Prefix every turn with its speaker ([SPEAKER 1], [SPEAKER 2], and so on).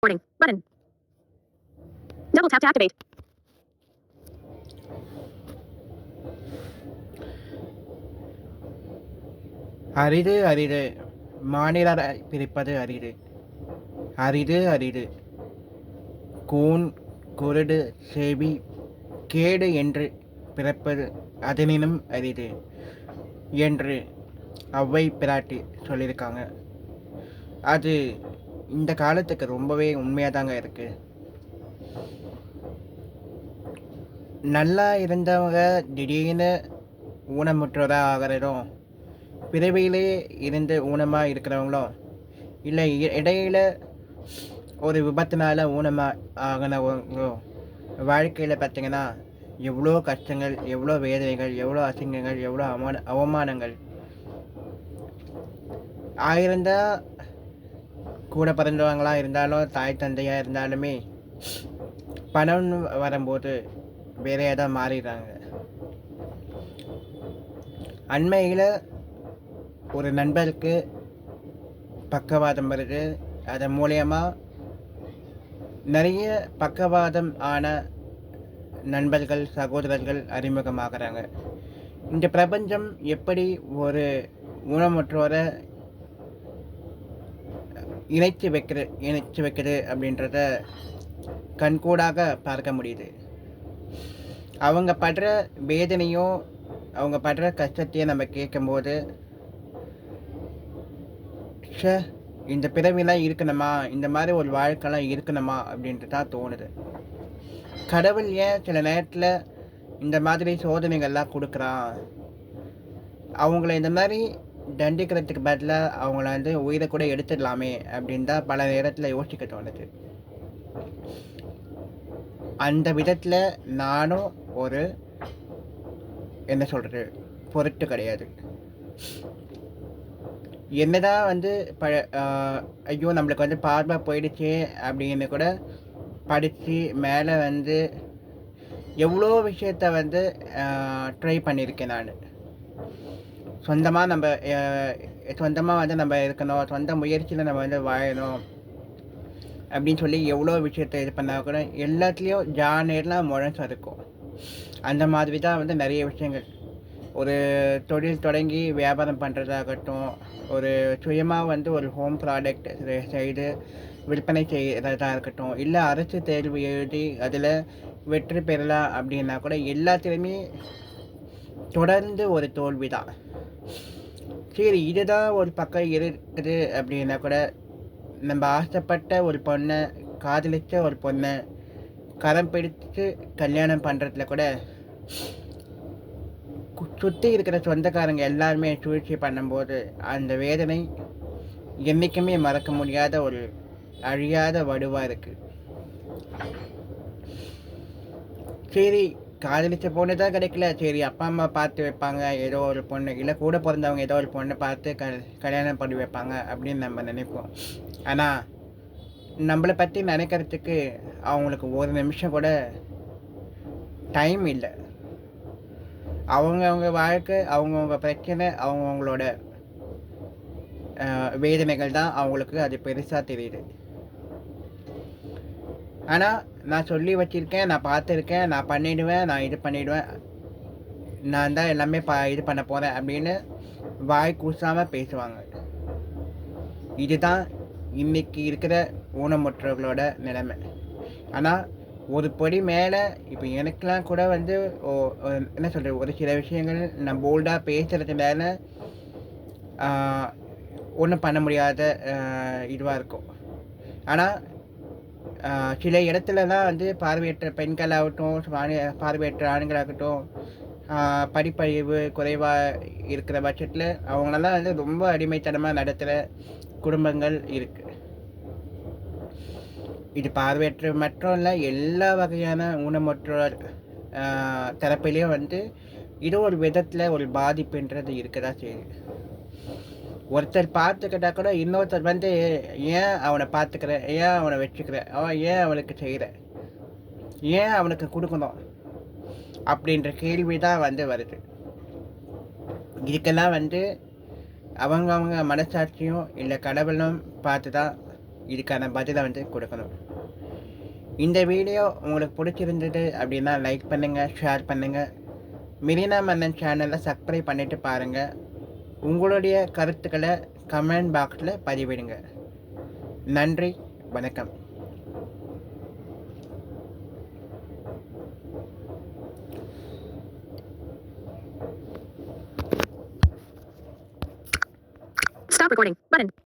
[SPEAKER 1] Recording button. Double tap to activate.
[SPEAKER 2] அரிது அரிது மானிடரை பிரிப்பது அரிது. அரிது அரிது கூன் குருடு செவி கேடு என்று பிறப்பது அதனினும் அரிது என்று ஔவை பிராட்டி சொல்லியிருக்காங்க. அது இந்த காலத்துக்கு ரொம்பவே உண்மையாக தாங்க இருக்குது. நல்லா இருந்தவங்க திடீர்னு ஊனமுற்றதாக ஆகிறதும், பிறவியிலே இருந்து ஊனமாக இருக்கிறவங்களும், இல்லை இடையில ஒரு விபத்தினால ஊனமாக ஆகினவங்களும் வாழ்க்கையில் பார்த்திங்கன்னா எவ்வளோ கஷ்டங்கள், எவ்வளோ வேதனைகள், எவ்வளோ அசிங்கங்கள், எவ்வளோ அவமானங்கள் ஆயிருந்தா கூட பிறந்தவங்களாக இருந்தாலும் தாய் தந்தையாக இருந்தாலுமே பணம் வரும்போது வேறையாக தான் மாறிடுறாங்க. அண்மையில் ஒரு நண்பருக்கு பக்கவாதம் வருது. அதன் மூலயமா நிறைய பக்கவாதம் ஆன நண்பர்கள், சகோதரர்கள் அறிமுகமாகறாங்க. இந்த பிரபஞ்சம் எப்படி ஒரு ஊனமுற்றோரை இணைச்சு வைக்குது அப்படின்றத கண்கூடாக பார்க்க முடியுது. அவங்க படுற வேதனையும் அவங்க படுற கஷ்டத்தையும் நம்ம கேட்கும்போது, இந்த பிறவிலாம் இருக்கணுமா, இந்த மாதிரி ஒரு வாழ்க்கைலாம் இருக்கணுமா அப்படின்ட்டு தான் தோணுது. கடவுள் ஏன் சில நேரத்தில் இந்த மாதிரி சோதனைகள்லாம் கொடுக்குறான், அவங்கள இந்த மாதிரி தண்டிக்கிறதுக்கு பதிலாக அவங்கள வந்து உயிரை கூட எடுத்துடலாமே அப்படின்னு தான் பல நேரத்தில் யோசிக்க தோணுது. அந்த விதத்தில் நானும் ஒரு என்ன சொல்கிறது பொருட்டு கிடையாது. என்னதான் வந்து ஐயோ நம்மளுக்கு வந்து பார்வை போயிடுச்சு அப்படின்னு கூட படித்து மேலே வந்து எவ்வளோ விஷயத்த வந்து ட்ரை பண்ணியிருக்கேன். நான் சொந்தமாக வந்து நம்ம இருக்கணும், சொந்த முயற்சியில் நம்ம வந்து வாழணும் அப்படின்னு சொல்லி எவ்வளோ விஷயத்த இது பண்ணால் கூட எல்லாத்துலேயும் ஜானேர்லாம் முழஞ்சு இருக்கும். அந்த மாதிரி தான் வந்து நிறைய விஷயங்கள், ஒரு தொழில் தொடங்கி வியாபாரம் பண்ணுறதாகட்டும், ஒரு சுயமாக வந்து ஒரு ஹோம் ப்ராடக்ட் செய்து விற்பனை செய்கிறதா இருக்கட்டும், இல்லை அரசு தேர்வு எழுதி அதில் வெற்றி பெறலாம் அப்படின்னா கூட எல்லாத்துலேயுமே தொடர்ந்து ஒரு தோல்வி தான். சரி, இதுதான் ஒரு பக்கம் இருக்குது அப்படின்னா கூட, நம்ம ஆசைப்பட்ட ஒரு பொண்ணை, காதலித்த ஒரு பொண்ணை கரம் பிடித்து கல்யாணம் பண்ணுறதுல கூட சுற்றி இருக்கிற சொந்தக்காரங்க எல்லாருமே சூழ்ச்சி பண்ணும்போது அந்த வேதனை என்றைக்குமே மறக்க முடியாத ஒரு அழியாத வடுவாக இருக்குது. சரி, காதலிச்ச பொண்ணு தான் கிடைக்கல, சரி அப்பா அம்மா பார்த்து வைப்பாங்க ஏதோ ஒரு பொண்ணு, இல்லை கூட பிறந்தவங்க ஏதோ ஒரு பொண்ணை பார்த்து கல்யாணம் பண்ணி வைப்பாங்க அப்படின்னு நம்ம நினைப்போம். ஆனால் நம்மளை பற்றி நினைக்கிறதுக்கு அவங்களுக்கு ஒரு நிமிஷம் கூட டைம் இல்லை. அவங்கவுங்க வாழ்க்கை, அவங்கவுங்க பிரச்சனை, அவங்கவுங்களோட வேதனைகள் தான் அவங்களுக்கு அது பெருசாக தெரியுது. ஆனால் நான் சொல்லி வச்சுருக்கேன், நான் பார்த்துருக்கேன், நான் பண்ணிவிடுவேன், நான் இது பண்ணிவிடுவேன், நான் தான் எல்லாமே இது பண்ண போகிறேன் அப்படின்னு வாய் கூசாமல் பேசுவாங்க. இதுதான் இன்றைக்கி இருக்கிற ஊனமுற்றவர்களோட நிலைமை. ஆனால் ஒரு படி மேலே இப்போ எனக்கெலாம் கூட வந்து என்ன சொல்கிறது, ஒரு சில விஷயங்கள் நான் போல்டாக பேசுகிறதுனால ஒன்றும் பண்ண முடியாத இதுவாக இருக்கும். ஆனால் சில இடத்துலலாம் வந்து பார்வையற்ற பெண்களாகட்டும், பார்வையற்ற ஆண்களாகட்டும், படிப்பறிவு குறைவாக இருக்கிற பட்சத்தில் அவங்களெல்லாம் வந்து ரொம்ப அடிமைத்தனமாக நடத்துகிற குடும்பங்கள் இருக்குது. இது பார்வையற்ற மட்டும் இல்லை, எல்லா வகையான ஊனமுற்றோர் தரப்பிலையும் வந்து இது ஒரு விதத்தில் ஒரு பாதிப்புன்றது இருக்கதான் செய்யுது. ஒருத்தர் பார்த்துக்கிட்டா கூட இன்னொருத்தர் வந்து ஏன் அவனை பார்த்துக்கிற, ஏன் அவனை வச்சுக்கிற, அவன் ஏன் அவனுக்கு செய்கிற, ஏன் அவனுக்கு கொடுக்கணும் அப்படின்ற கேள்வி தான் வந்து வருது. இதுக்கெல்லாம் வந்து அவங்கவுங்க மனசாட்சியும் இல்லை கடவுளும் பார்த்து தான் இதுக்கான பதிலை வந்து கொடுக்கணும். இந்த வீடியோ உங்களுக்கு பிடிச்சிருந்தது அப்படின்னா லைக் பண்ணுங்கள், ஷேர் பண்ணுங்கள். மெரினா மன்னன் சேனலை சப்ஸ்கிரைப் பண்ணிவிட்டு பாருங்கள். உங்களுடைய கருத்துக்களை கமெண்ட் பாக்ஸில் பதிவிடுங்க. நன்றி, வணக்கம்.
[SPEAKER 1] Stop recording. Button.